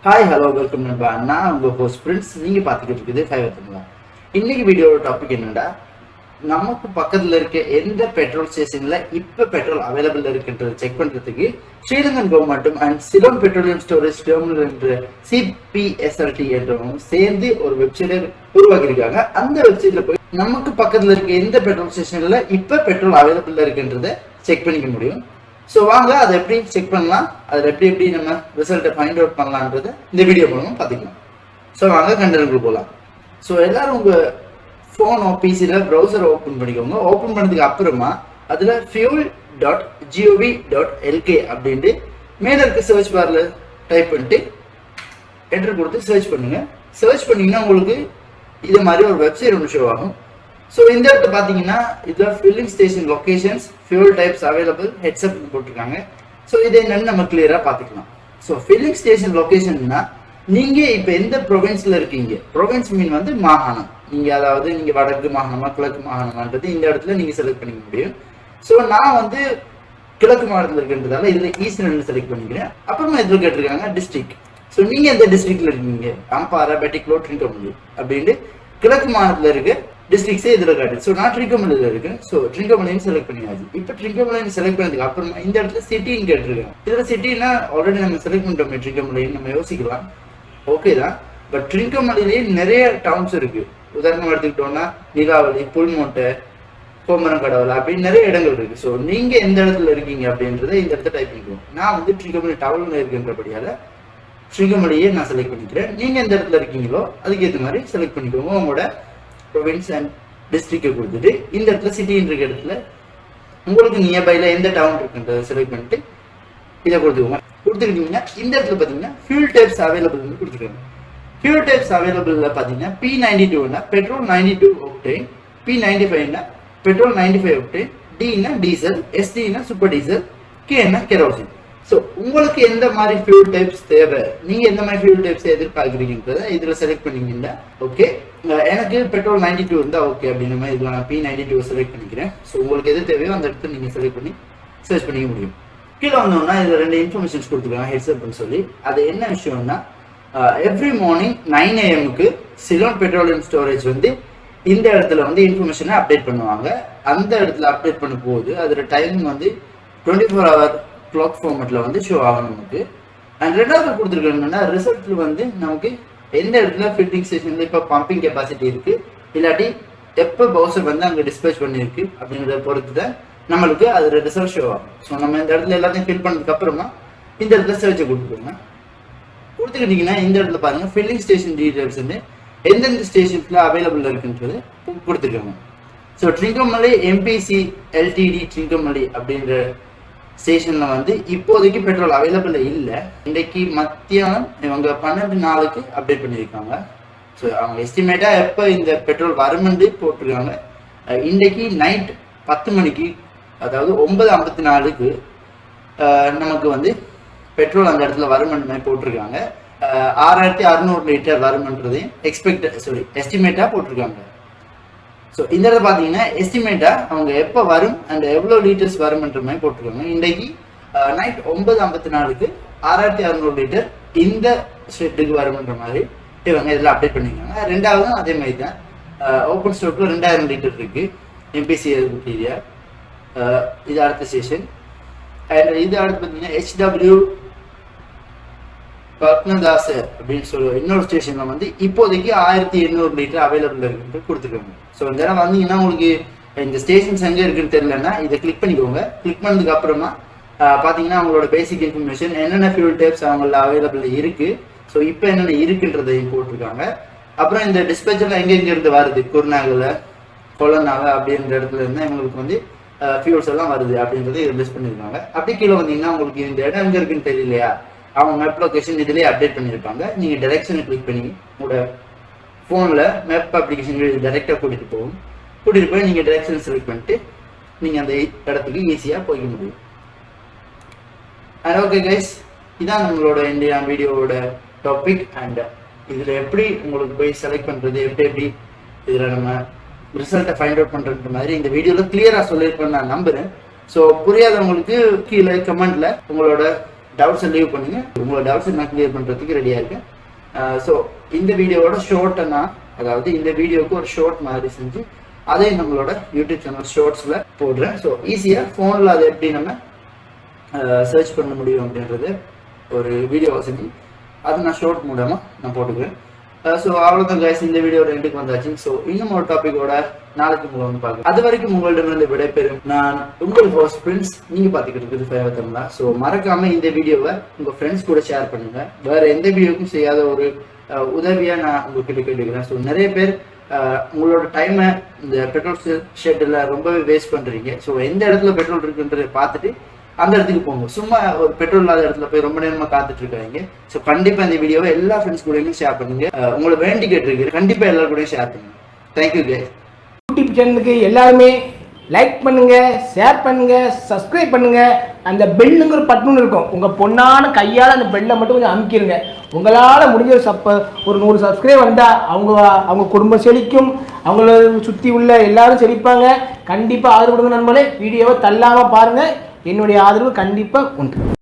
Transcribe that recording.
Hi, hello, welcome நண்பா. நான் உங்க ஹோஸ்ட் பிரின்ஸ். நீங்க பார்த்துக்கிட்டு இருக்குது Fiverr Tamizha. இன்னைக்கு வீடியோட டாபிக் என்னன்னா, நமக்கு பக்கத்துல இருக்க எந்த பெட்ரோல் ஸ்டேஷன்ல இப்ப பெட்ரோல் அவைலபிள் இருக்குன்றதை செக் பண்றதுக்கு ஸ்ரீலங்கன் கவர்மெண்ட்டும் and Ceylon petroleum storage terminal என்ற CPSLT என்றவங்க சேர்ந்து ஒரு வெப்சைட்டை உருவாக்கியிருக்காங்க. அந்த வெப்சைட்ல போய் நமக்கு பக்கத்துல இருக்க எந்த பெட்ரோல் ஸ்டேஷன்ல இப்ப பெட்ரோல் அவைலபிள் இருக்குன்றதை செக் பண்ணிக்க முடியும். ஸோ வாங்க அதை எப்படி செக் பண்ணலாம், அதில் எப்படி நம்ம ரிசல்ட்டை ஃபைண்ட் அவுட் பண்ணலான்றதை இந்த வீடியோ மூலமாக பார்த்துக்கலாம். ஸோ வாங்க கண்டென்ட்க்கு போகலாம். ஸோ எல்லாரும் உங்கள் ஃபோனோ பிசியில் ப்ரௌசரை ஓப்பன் பண்ணிக்கோங்க. ஓப்பன் பண்ணதுக்கு அப்புறமா அதில் fuel.gov.lk அப்படின்ட்டு மேலே இருக்க சர்ச் பாரில் டைப் பண்ணிட்டு என்டர் கொடுத்து சர்ச் பண்ணுங்க. சர்ச் பண்ணிங்கன்னா உங்களுக்கு இது மாதிரி ஒரு வெப்சைட் ஒன்று ஷோ ஆகும். ஸோ இந்த இடத்துல பார்த்தீங்கன்னா இதில் filling station locations, fuel types available, heads up போட்டிருக்காங்க. ஸோ இதை என்னன்னு நம்ம கிளியராக பார்த்துக்கலாம். ஸோ ஃபில்லிங் ஸ்டேஷன் லொக்கேஷன்னா நீங்கள் இப்போ எந்த ப்ரொவின்ஸில் இருக்கீங்க, ப்ரொவின்ஸ் மீன் வந்து மாகாணம், நீங்கள் அதாவது நீங்கள் வடக்கு மாகாணமா கிழக்கு மாகாணமான்றது இந்த இடத்துல நீங்கள் செலக்ட் பண்ணிக்க முடியும். ஸோ நான் வந்து கிழக்கு மாகாணத்தில் இருக்கின்றதால இதில் ஈஸ்டர்ன் செலக்ட் பண்ணிக்கிறேன். அப்புறமா இதில் கேட்டிருக்காங்க டிஸ்ட்ரிக்ட். ஸோ நீங்கள் எந்த டிஸ்ட்ரிக்ட்ல இருக்கீங்க, அம்பாரா, பெட்டிக்லோ, ட்ரிங்கமல்லி அப்படின்ட்டு கிழக்கு மாகாணத்தில் இருக்க டிஸ்ட்ரிக்ஸே இதில் காட்டுது. ஸோ நான் ட்ரிங்கமல்லியில் இருக்கேன். ஸோ ட்ரிங்கமல்லின்னு செலக்ட் பண்ணியாச்சு. இப்போ ட்ரிங்கமல்லின்னு செலக்ட் பண்ணதுக்கு அப்புறமா இந்த இடத்துல சிட்டின்னு கேட்டிருக்கேன். இதில் சிட்டின்னா ஆல்ரெடி நம்ம செலக்ட் பண்ணிட்டோமே ட்ரிங்கமல்லின்னு நம்ம யோசிக்கலாம். ஓகே தான். பட் ட்ரிங்கமல்லிலேயே நிறைய டவுன்ஸ் இருக்கு. உதாரணம் எடுத்துக்கிட்டோம்னா நிகாவலி, புல்மோட்டை, கோமரம் கடவுள் அப்படின்னு நிறைய இடங்கள் இருக்கு. ஸோ நீங்க எந்த இடத்துல இருக்கீங்க அப்படின்றத இந்த இடத்த டைப் பண்ணிக்குவோம். நான் வந்து ட்ரிங்கமல்லி டவுன்ல இருக்கின்றபடியால ட்ரிங்கமல்லியே நான் செலக்ட் பண்ணிக்கிறேன். நீங்க எந்த இடத்துல இருக்கீங்களோ அதுக்கேற்ற மாதிரி செலக்ட் பண்ணிக்கோங்க. உங்களோட ப்ரொவின்ஸ் அண்ட் டிஸ்ட்ரிக்டை கொடுத்துட்டு இந்த இடத்துல சிட்டின்னு இருக்க இடத்துல உங்களுக்கு நியர்பைல எந்த டவுன் இருக்குன்றதை செலக்ட் பண்ணிட்டு இதை கொடுத்துக்கோங்க. கொடுத்துக்கிட்டீங்கன்னா இந்த இடத்துல பார்த்தீங்கன்னா ஃபியூல் டைப்ஸ் அவைலபிள்னு கொடுத்துருக்காங்க. ஃபியூல் டைப்ஸ் அவைலபிள்ல பார்த்தீங்கன்னா P92னா பெட்ரோல் 92 ஒக்டேன், P95னா பெட்ரோல் 95 ஒக்டேன், Dனா டீசல், SDனா சூப்பர் டீசல், Kனா கெரோசின். ஸோ உங்களுக்கு எந்த மாதிரி ஃபியூல் டைப்ஸ் தேவை, நீங்க எந்த மாதிரி ஃபியூல் டைப்ஸ் எதிர்பார்க்குறீங்கன்றத இதுல செலக்ட் பண்ணீங்கன்னா ஓகே. எனக்கு பெட்ரோல் 92 இருந்தா ஓகே அப்படின்ற மாதிரி இதுல நான் P92 செலக்ட் பண்ணிக்கிறேன். ஸோ உங்களுக்கு எது தேவையோ அந்த இடத்துல நீங்க செலக்ட் பண்ணி சர்ச் பண்ணிக்க முடியும். கீழே வந்தோம்னா இதுல 2 இன்ஃபர்மேஷன்ஸ் கொடுத்துருக்காங்க ஹெட்ஸ்அப்னு சொல்லி. அது என்ன விஷயம்னா every morning 9 AM Ceylon petroleum storage வந்து இந்த இடத்துல வந்து இன்ஃபர்மேஷனை அப்டேட் பண்ணுவாங்க. அந்த இடத்துல அப்டேட் பண்ணும் போது அதோட டைம் வந்து 24 hour கிளாக் ஃபார்மேட்ல வந்து ஷோ ஆகும் நமக்கு. அண்ட் ரெண்டாவது கொடுத்துருக்கோம்னா ரிசல்ட்ல வந்து நமக்கு எந்த இடத்துல ஃபில்லிங் ஸ்டேஷன்ல இப்போ பம்பிங் கெப்பாசிட்டி இருக்கு, இல்லாட்டி எப்போ பவுசர் வந்து அங்கே டிஸ்பேச் பண்ணியிருக்கு அப்படிங்கிறத பொறுத்து தான் நம்மளுக்கு அதோட ரிசல்ட் ஷோ ஆகும். ஸோ நம்ம இந்த இடத்துல எல்லாத்தையும் ஃபில் பண்ணதுக்கு அப்புறமா இந்த இடத்துல சர்ச்சை கொடுத்துக்கோங்க. கொடுத்துக்கிட்டீங்கன்னா இந்த இடத்துல பாருங்க ஃபில்லிங் ஸ்டேஷன் டீடைல்ஸ் வந்து எந்தெந்த ஸ்டேஷன்ஸ்ல அவைலபிள் இருக்குன்றது கொடுத்துருக்காங்க. ஸோ ட்ரிங்கமல்லி MPC LTD ட்ரிங்கமல்லி அப்படின்ற ஸ்டேஷன்ல வந்து இப்போதைக்கு பெட்ரோல் அவைலபிள் இல்லை. இன்றைக்கு மத்தியானம் இவங்க 12 அப்டேட் பண்ணியிருக்காங்க. ஸோ அவங்க எஸ்டிமேட்டா எப்போ இந்த பெட்ரோல் வருமென்று போட்டிருக்காங்க. இன்றைக்கு நைட் 10 மணிக்கு, அதாவது 9:54 நமக்கு வந்து பெட்ரோல் அந்த இடத்துல வருமென்று போட்டிருக்காங்க. 6600 லிட்டர் வருமென்றதையும் எஸ்டிமேட்டா போட்டிருக்காங்க. ஸோ இந்த இடத்துல பார்த்தீங்கன்னா எஸ்டிமேட்டா அவங்க எப்போ வரும் அண்ட் எவ்வளோ லிட்டர்ஸ் வரும்ன்ற மாதிரி போட்டிருக்காங்க. இன்றைக்கு நைட் 9:54 6600 லிட்டர் இந்த ஷெட்டுக்கு வரும்ன்ற மாதிரி இவங்க இதில் அப்டேட் பண்ணியிருக்காங்க. ரெண்டாவதும் அதே மாதிரி தான் ஓப்பன் ஸ்டாக்ல 2000 லிட்டர் இருக்கு MPC ஏரியா. இது அடுத்த ஸ்டேஷன். அண்ட் இது அடுத்து பார்த்தீங்கன்னா HW பத்மதாஸ் அப்படின்னு சொல்லுவோம் இன்னொரு ஸ்டேஷன்ல வந்து இப்போதைக்கு 1800 லிட்டர் அவைலபிள் இருக்குன்னு கொடுத்துருக்காங்க. ஸோ இந்த இடம் வந்தீங்கன்னா உங்களுக்கு இந்த ஸ்டேஷன்ஸ் எங்கே இருக்குன்னு தெரியலன்னா இதை கிளிக் பண்ணிக்கோங்க. கிளிக் பண்ணதுக்கு அப்புறமா பார்த்தீங்கன்னா அவங்களோட பேசிக் இன்ஃபர்மேஷன் என்னென்ன ஃபியூல் டைப்ஸ் அவங்கள அவைலபிள் இருக்கு, ஸோ இப்போ என்னென்ன இருக்குன்றதையும் போட்டிருக்காங்க. அப்புறம் இந்த டிஸ்பேச்சர்லாம் எங்கெங்க இருந்து வருது, குருநாகல, கொலனாக அப்படின்ற இடத்துல இருந்து இவங்களுக்கு வந்து ஃபியூல்ஸ் எல்லாம் வருது அப்படின்றத இதை லிஸ்ட் பண்ணியிருக்காங்க. அப்படி கீழே வந்தீங்கன்னா உங்களுக்கு இந்த இடம் எங்கே இருக்குன்னு தெரியலையா, அவங்க மேப் லொகேஷன் இதுலேயே அப்டேட் பண்ணியிருப்பாங்க. நீங்கள் டைரக்ஷனை கிளிக் பண்ணி உங்களோட ஃபோனில் மேப் அப்ளிகேஷன் டைரெக்டாக கூட்டிகிட்டு போய் நீங்கள் டைரக்ஷன் செலக்ட் பண்ணிட்டு நீங்கள் அந்த இடத்துக்கு ஈஸியாக போய்க்க முடியும். அண்ட் ஓகே கைஸ், இதான் நம்மளோட இந்தியா வீடியோவோட டாபிக். அண்ட் இதில் எப்படி உங்களுக்கு போய் செலக்ட் பண்ணுறது, எப்படி இதில் நம்ம ரிசல்ட்டை ஃபைண்ட் அவுட் பண்ணுற மாதிரி இந்த வீடியோவில் கிளியராக சொல்லியிருப்பேன்னு நான் நம்புகிறேன். ஸோ புரியாதவங்களுக்கு கீழே கமெண்ட்ல உங்களோட டவுட்ஸை லீவ் பண்ணுங்க. உங்களோட டவுட்ஸை நான் கிளியர் பண்ணுறதுக்கு ரெடியாக இருக்கேன். ஸோ இந்த வீடியோவோட ஷார்ட்டை நான் அதாவது இந்த வீடியோவுக்கு ஒரு ஷார்ட் மாதிரி செஞ்சு அதையும் நம்மளோட யூடியூப் சேனல் ஷார்ட்ஸில் போடுறேன். ஸோ ஈஸியாக ஃபோனில் அதை எப்படி நம்ம சர்ச் பண்ண முடியும் அப்படின்றது ஒரு வீடியோவை செஞ்சு அதை நான் ஷார்ட் மூலமாக நான் போட்டுக்கிறேன். ஸோ அவ்வளோதான் கைஸ், இந்த வீடியோட எண்டுக்கு வந்தாச்சு. ஸோ இன்னும் ஒரு டாப்பிக்கோட நாளைக்கு உங்களை வந்து பார்க்கலாம். அது வரைக்கும் உங்களிடமிருந்து விடைபெறும் நான் உங்கள் ஹோஸ்ட் பிரின்ஸ். நீங்கள் பார்த்துக்கிட்டு இருக்குது ஃபைவர் தமிழா. ஸோ மறக்காம இந்த வீடியோவை உங்கள் ஃப்ரெண்ட்ஸ் கூட ஷேர் பண்ணுங்க. வேற எந்த வீடியோக்கும் செய்யாத ஒரு உதவியாக நான் உங்ககிட்ட கேட்டுக்கிறேன். ஸோ நிறைய பேர் உங்களோட டைமை இந்த பெட்ரோல் ஷெட்டில் ரொம்பவே வேஸ்ட் பண்ணுறீங்க. ஸோ எந்த இடத்துல பெட்ரோல் இருக்குன்றதை பார்த்துட்டு அந்த இடத்துக்கு போங்க. சும்மா ஒரு பெட்ரோல் இல்லாத இடத்துல போய் ரொம்ப நேரமாக காத்துட்டு இருக்காங்க. ஸோ கண்டிப்பாக இந்த வீடியோவை எல்லா ஃப்ரெண்ட்ஸ் கூடயும் ஷேர் பண்ணுங்க. உங்களை வேண்டி கேட்டிருக்கு, கண்டிப்பாக எல்லாரும் கூடயும் ஷேர் பண்ணுங்க. Thank you guys. யூடியூப் சேனலுக்கு எல்லாருமே லைக் பண்ணுங்க, ஷேர் பண்ணுங்க, சப்ஸ்கிரைப் பண்ணுங்க. அந்த பெல்லுங்கிற பட்டன் இருக்கும், உங்க பொண்ணான கையால் அந்த பெல்லை மட்டும் கொஞ்சம் அமுக்கிடுங்க. உங்களால் முடிஞ்ச ஒரு 100 சப்ஸ்கிரைப் வந்தால் அவங்க குடும்பம் செழிக்கும், அவங்கள சுற்றி உள்ள எல்லாரும் செழிப்பாங்க. கண்டிப்பாக ஆதரவு கொடுங்க நண்பர்களே. வீடியோவை தள்ளாமல் பாருங்கள். என்னுடைய ஆதரவு கண்டிப்பாக உண்டு.